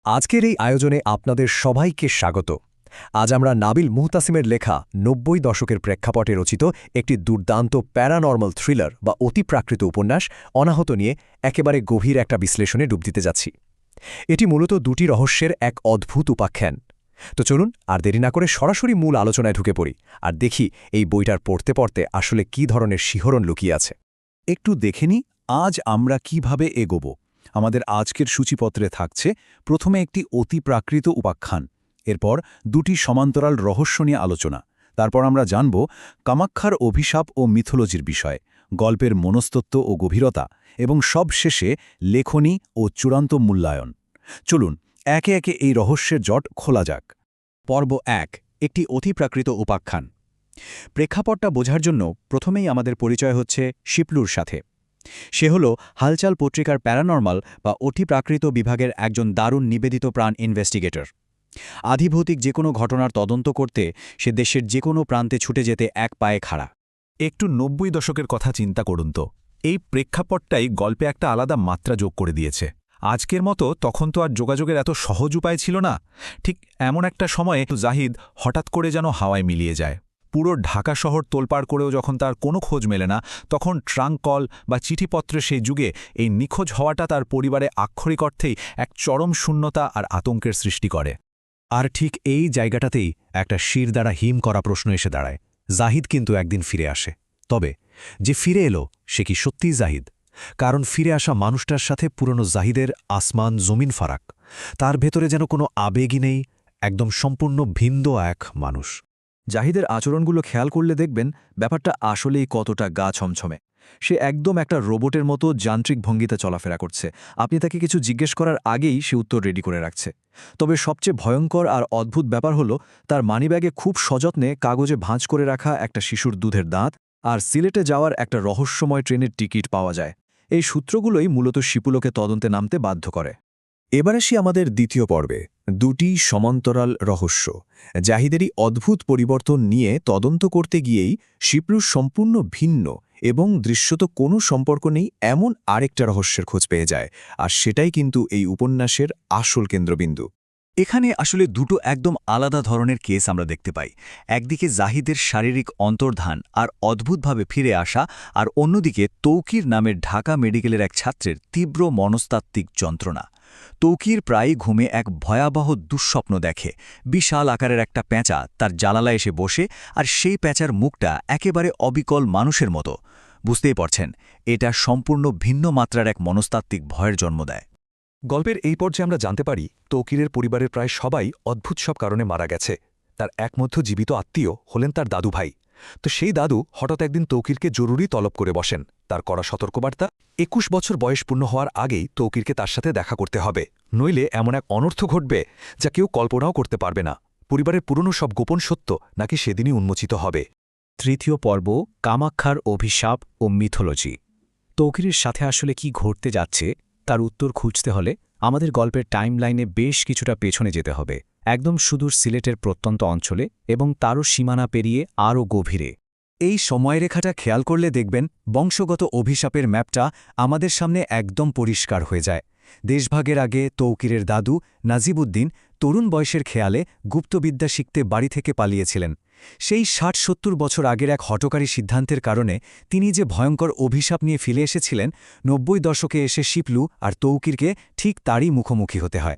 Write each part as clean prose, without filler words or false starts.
আজকের এই আয়োজনে আপনাদের সবাইকে স্বাগত। আজ আমরা নাবিল মুহতাসিমের লেখা ৯০ দশকের প্রেক্ষাপটে রচিত একটি দুর্দান্ত প্যারানর্মাল থ্রিলার বা অতিপ্রাকৃত উপন্যাস অনাহত নিয়ে একেবারে গভীর একটা বিশ্লেষণে ডুব দিতে যাচ্ছি। এটি মূলত দুটি রহস্যের এক অদ্ভুত উপাখ্যান। তো চলুন আর দেরি না করে সরাসরি মূল আলোচনায় ঢুকে পড়ি আর দেখি এই বইটার পড়তে পড়তে আসলে কী ধরনের শিহরণ লুকিয়ে আছে। একটু দেখে নি আজ আমরা কিভাবে এগোব। আমাদের আজকের সূচিপত্রে থাকছে প্রথমে একটি অতিপ্রাকৃত উপাখ্যান, এরপর দুটি সমান্তরাল রহস্য নিয়ে আলোচনা, তারপর আমরা জানব কামাক্ষার অভিশাপ ও মিথোলজির বিষয়, গল্পের মনস্তত্ত্ব ও গভীরতা, এবং সবশেষে লেখনী ও চূড়ান্ত মূল্যায়ন। চলুন একে একে এই রহস্যের জট খোলা যাক। পর্ব ১, একটি অতিপ্রাকৃত উপাখ্যান। প্রেক্ষাপটটা বোঝার জন্য প্রথমেই আমাদের পরিচয় হচ্ছে শিপলুর সাথে। সে হল হালচাল পত্রিকার প্যারানর্মাল বা অতিপ্রাকৃত বিভাগের একজন দারুণ নিবেদিত প্রাণ ইনভেস্টিগেটর। আধিভৌতিক যে কোনো ঘটনার তদন্ত করতে সে দেশের যে কোনো প্রান্তে ছুটে যেতে এক পায়ে খাড়া। একটু ৯০ দশকের কথা চিন্তা করুন তো, এই প্রেক্ষাপটটাই গল্পে একটা আলাদা মাত্রা যোগ করে দিয়েছে। আজকের মতো তখন তো আর যোগাযোগের এত সহজ উপায় ছিল না। ঠিক এমন একটা সময়ে জাহিদ হঠাৎ করে যেন হাওয়ায় মিলিয়ে যায়। পুরো ঢাকা শহর তোলপাড় করেও যখন তার কোনো খোঁজ মেলে না, তখন ট্রাঙ্ক কল বা চিঠিপত্রের সেই যুগে এই নিখোঁজ হওয়াটা তার পরিবারে আক্ষরিক অর্থেই এক চরম শূন্যতা আর আতঙ্কের সৃষ্টি করে। আর ঠিক এই জায়গাটাতেই একটা শির দ্বারা হিম করা প্রশ্ন এসে দাঁড়ায়। জাহিদ কিন্তু একদিন ফিরে আসে, তবে যে ফিরে এলো সে কি সত্যিই জাহিদ? কারণ ফিরে আসা মানুষটার সাথে পুরনো জাহিদের আসমান জমিন ফারাক। তার ভেতরে যেন কোনো আবেগই নেই, একদম সম্পূর্ণ ভিন্ন এক মানুষ। জাহিদের আচরণগুলো খেয়াল করলে দেখবেন ব্যাপারটা আসলেই কতটা গা ছমছমে। সে একদম একটা রোবটের মতো যান্ত্রিক ভঙ্গিতে চলাফেরা করছে। আপনি তাকে কিছু জিজ্ঞেস করার আগেই সে উত্তর রেডি করে রাখছে। তবে সবচেয়ে ভয়ঙ্কর আর অদ্ভুত ব্যাপার হলো তার মানিব্যাগে খুব সযত্নে কাগজে ভাঁজ করে রাখা একটা শিশুর দুধের দাঁত আর সিলেটে যাওয়ার একটা রহস্যময় ট্রেনের টিকিট পাওয়া যায়। এই সূত্রগুলোই মূলত শিপুলকে তদন্তে নামতে বাধ্য করে। এবার আসি আমাদের দ্বিতীয় পর্বে, দুটি সমান্তরাল রহস্য। জাহিদেরই অদ্ভুত পরিবর্তন নিয়ে তদন্ত করতে গিয়েই শিপলুর সম্পূর্ণ ভিন্ন এবং দৃশ্যত কোনো সম্পর্ক নেই এমন আরেকটা রহস্যের খোঁজ পেয়ে যায়, আর সেটাই কিন্তু এই উপন্যাসের আসল কেন্দ্রবিন্দু। এখানে আসলে দুটো একদম আলাদা ধরনের কেস আমরা দেখতে পাই। একদিকে জাহিদের শারীরিক অন্তর্ধান আর অদ্ভুতভাবে ফিরে আসা, আর অন্যদিকে তৌকির নামের ঢাকা মেডিকেলের এক ছাত্রের তীব্র মনস্তাত্ত্বিক যন্ত্রণা। তৌকির প্রায়ই ঘুমে এক ভয়াবহ দুঃস্বপ্ন দেখে। বিশাল আকারের একটা পেঁচা তার জানালা এসে বসে, আর সেই পেঁচার মুখটা একেবারে অবিকল মানুষের মতো। বুঝতেই পারছেন, এটা সম্পূর্ণ ভিন্ন মাত্রার এক মনস্তাত্ত্বিক ভয়ের জন্ম দেয়। গল্পের এই পর্যায়ে আমরা জানতে পারি তৌকিরের পরিবারের প্রায় সবাই অদ্ভুত সব কারণে মারা গেছে। তার একমাত্র জীবিত আত্মীয় হলেন তার দাদু ভাই। তো সেই দাদু হঠাৎ একদিন তৌকিরকে জরুরি তলব করে বসেন। তার করা সতর্কবার্তা, ২১ বছর বয়স পূর্ণ হওয়ার আগেই তৌকিরকে তার সাথে দেখা করতে হবে, নইলে এমন এক অনর্থ ঘটবে যা কেউ কল্পনাও করতে পারবে না। পরিবারের পুরনো সব গোপন সত্য নাকি সেদিনই উন্মোচিত হবে। তৃতীয় পর্ব, কামাক্ষার অভিশাপ ও মিথোলজি। তৌকিরের সাথে আসলে কি ঘটতে যাচ্ছে তার উত্তর খুঁজতে হলে আমাদের গল্পের টাইমলাইনে বেশ কিছুটা পেছনে যেতে হবে, একদম সুদূর সিলেটের প্রত্যন্ত অঞ্চলে এবং তারও সীমানা পেরিয়ে আরও গভীরে। এই সময়রেখাটা খেয়াল করলে দেখবেন বংশগত অভিশাপের ম্যাপটা আমাদের সামনে একদম পরিষ্কার হয়ে যায়। দেশভাগের আগে তৌকিরের দাদু নাজিবুদ্দিন তরুণ বয়সের খেয়ালে গুপ্তবিদ্যা শিখতে বাড়ি থেকে পালিয়েছিলেন। সেই ৬০-৭০ বছর আগের এক হঠকারী সিদ্ধান্তের কারণে তিনি যে ভয়ঙ্কর অভিশাপ নিয়ে ফিরে এসেছিলেন, ৯০ দশকে এসে শিপলু আর তৌকিরকে ঠিক তারই মুখোমুখি হতে হয়।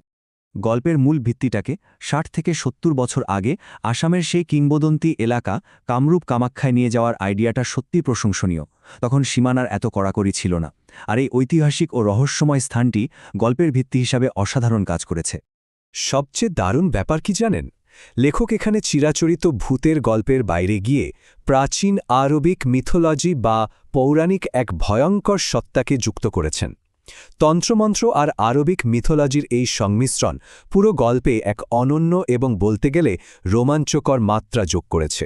গল্পের মূল ভিত্তিটাকে ৬০ থেকে ৭০ বছর আগে আসামের সেই কিংবদন্তি এলাকা কামরূপ কামাক্ষায় নিয়ে যাওয়ার আইডিয়াটা সত্যি প্রশংসনীয়। তখন সীমানার এত কড়াকড়ি ছিল না, আর এই ঐতিহাসিক ও রহস্যময় স্থানটি গল্পের ভিত্তি হিসাবে অসাধারণ কাজ করেছে। সবচেয়ে দারুণ ব্যাপার কি জানেন? লেখক এখানে চিরাচরিত ভূতের গল্পের বাইরে গিয়ে প্রাচীন আরবিক মিথোলজি বা পৌরাণিক এক ভয়ঙ্কর সত্তাকে যুক্ত করেছেন। তন্ত্রমন্ত্র আর আরবিক মিথোলজির এই সংমিশ্রণ পুরো গল্পে এক অনন্য এবং বলতে গেলে রোমাঞ্চকর মাত্রা যোগ করেছে।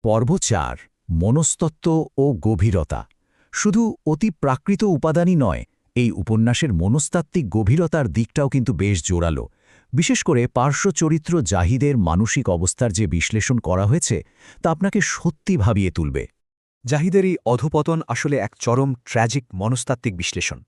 পর্ব ৪, মনস্তত্ত্ব ও গভীরতা। শুধু অতিপ্রাকৃত উপাদানই নয়, এই উপন্যাসের মনস্তাত্ত্বিক গভীরতার দিকটাও কিন্তু বেশ জোরালো। বিশেষ করে পার্শ্ব চরিত্র জাহিদের মানসিক অবস্থার যে বিশ্লেষণ করা হয়েছে তা আপনাকে সত্যি ভাবিয়ে তুলবে। জাহিদের এই অধপতন আসলে এক চরম ট্র্যাজিক মনস্তাত্ত্বিক বিশ্লেষণ।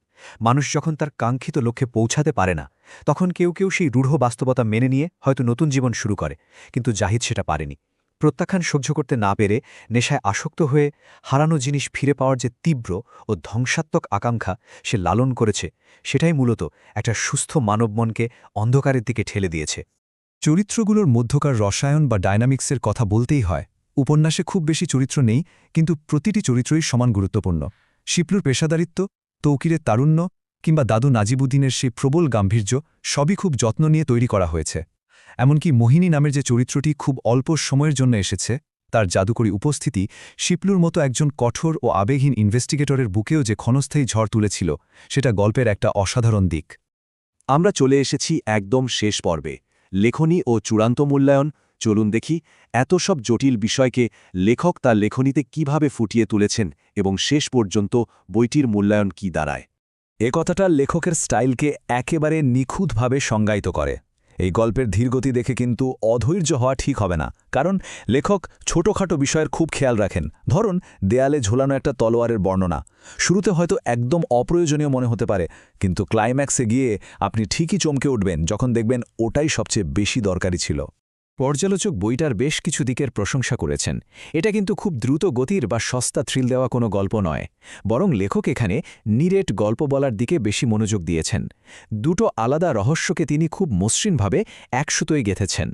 মানুষ যখন তার কাঙ্ক্ষিত লক্ষ্যে পৌঁছাতে পারে না তখন কেউ কেউ সেই রূঢ় বাস্তবতা মেনে নিয়ে হয়তো নতুন জীবন শুরু করে, কিন্তু জাহিদ সেটা পারেনি। প্রত্যাখ্যান সহ্য করতে না পেরে নেশায় আসক্ত হয়ে হারানো জিনিস ফিরে পাওয়ার যে তীব্র ও ধ্বংসাত্মক আকাঙ্ক্ষা সে লালন করেছে, সেটাই মূলত একটা সুস্থ মানব মনকে অন্ধকারের দিকে ঠেলে দিয়েছে। চরিত্রগুলোর মধ্যকার রসায়ন বা ডায়নামিক্সের কথা বলতেই হয়। উপন্যাসে খুব বেশি চরিত্র নেই, কিন্তু প্রতিটি চরিত্রই সমান গুরুত্বপূর্ণ। শিপলুর পেশাদারিত্ব, তৌকিরের তারুণ্য কিংবা দাদু নাজিবুদ্দিনের সেই প্রবল গাম্ভীর্য সবই খুব যত্ন নিয়ে তৈরি করা হয়েছে। এমনকি মোহিনী নামের যে চরিত্রটি খুব অল্প সময়ের জন্য এসেছে, তার জাদুকরী উপস্থিতি শিপলুর মতো একজন কঠোর ও আবেগহীন ইনভেস্টিগেটরের বুকেও যে ক্ষণস্থায়ী ঝড় তুলেছিল, সেটা গল্পের একটা অসাধারণ দিক। আমরা চলে এসেছি একদম শেষ পর্বে, লেখনী ও চূড়ান্ত মূল্যায়ন। চলুন দেখি এত সব জটিল বিষয়কে লেখক তার লেখনীতে কিভাবে ফুটিয়ে তুলেছেন এবং শেষ পর্যন্ত বইটির মূল্যায়ন কি দাঁড়ায়। এ কথাটা লেখকের স্টাইলকে একেবারে নিখুঁতভাবে সংজ্ঞায়িত করে। এই গল্পের ধীরগতি দেখে কিন্তু অধৈর্য হওয়া ঠিক হবে না, কারণ লেখক ছোটখাটো বিষয়ের খুব খেয়াল রাখেন। ধরুন, দেয়ালে ঝোলানো একটা তলোয়ারের বর্ণনা শুরুতে হয়তো একদম অপ্রয়োজনীয় মনে হতে পারে, কিন্তু ক্লাইম্যাক্সে গিয়ে আপনি ঠিকই চমকে উঠবেন যখন দেখবেন ওটাই সবচেয়ে বেশি দরকারি ছিল। পর্যালোচক বইটার বেশ কিছু দিকের প্রশংসা করেছেন। এটা কিন্তু খুব দ্রুত গতির বা সস্তা থ্রিল দেওয়া কোনো গল্প নয়, বরং লেখক এখানে নিরেট গল্প বলার দিকে বেশি মনোযোগ দিয়েছেন। দুটো আলাদা রহস্যকে তিনি খুব মসৃণভাবে একসুতোয় গেঁথেছেন।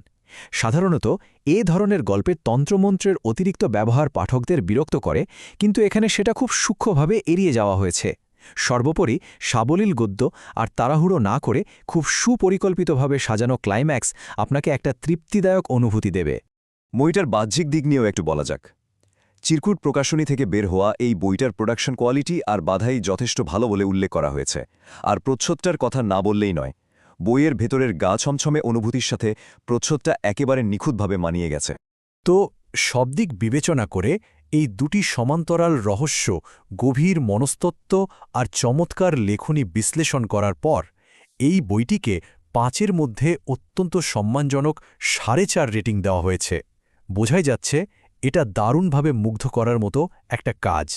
সাধারণত এ ধরনের গল্পের তন্ত্রমন্ত্রের অতিরিক্ত ব্যবহার পাঠকদের বিরক্ত করে, কিন্তু এখানে সেটা খুব সূক্ষ্মভাবে এড়িয়ে যাওয়া হয়েছে। সর্বোপরি সাবলীল গদ্য আর তাড়াহুড়ো না করে খুব সুপরিকল্পিতভাবে সাজানো ক্লাইম্যাক্স আপনাকে একটা তৃপ্তিদায়ক অনুভূতি দেবে। বইটার বাহ্যিক দিক নিয়েও একটু বলা যাক। চিরকুট প্রকাশনী থেকে বের হওয়া এই বইটার প্রোডাকশন কোয়ালিটি আর বাধাই যথেষ্ট ভালো বলে উল্লেখ করা হয়েছে। আর প্রচ্ছদটার কথা না বললেই নয়, বইয়ের ভেতরের গা ছমছমে অনুভূতির সাথে প্রচ্ছদটা একেবারে নিখুঁতভাবে মানিয়ে গেছে। তো সব দিক বিবেচনা করে এই দুটি সমান্তরাল রহস্য, গভীর মনস্তত্ত্ব আর চমৎকার লেখনী বিশ্লেষণ করার পর এই বইটিকে ৫-এর মধ্যে অত্যন্ত সম্মানজনক ৪.৫ রেটিং দেওয়া হয়েছে। বোঝাই যাচ্ছে এটা দারুণভাবে মুগ্ধ করার মতো একটা কাজ।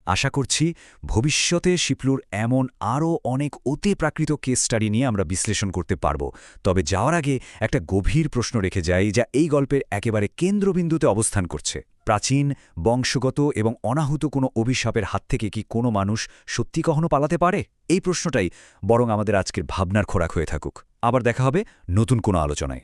আশা করছি ভবিষ্যতে শিপলুর এমন আরও অনেক অতিপ্রাকৃত কেস স্টাডি নিয়ে আমরা বিশ্লেষণ করতে পারব। তবে যাওয়ার আগে একটা গভীর প্রশ্ন রেখে যাই, যা এই গল্পের একেবারে কেন্দ্রবিন্দুতে অবস্থান করছে। প্রাচীন, বংশগত এবং অনাহুত কোনো অভিশাপের হাত থেকে কি কোনো মানুষ সত্যি কখনো পালাতে পারে? এই প্রশ্নটাই বরং আমাদের আজকের ভাবনার খোরাক হয়ে থাকুক। আবার দেখা হবে নতুন কোনো আলোচনায়।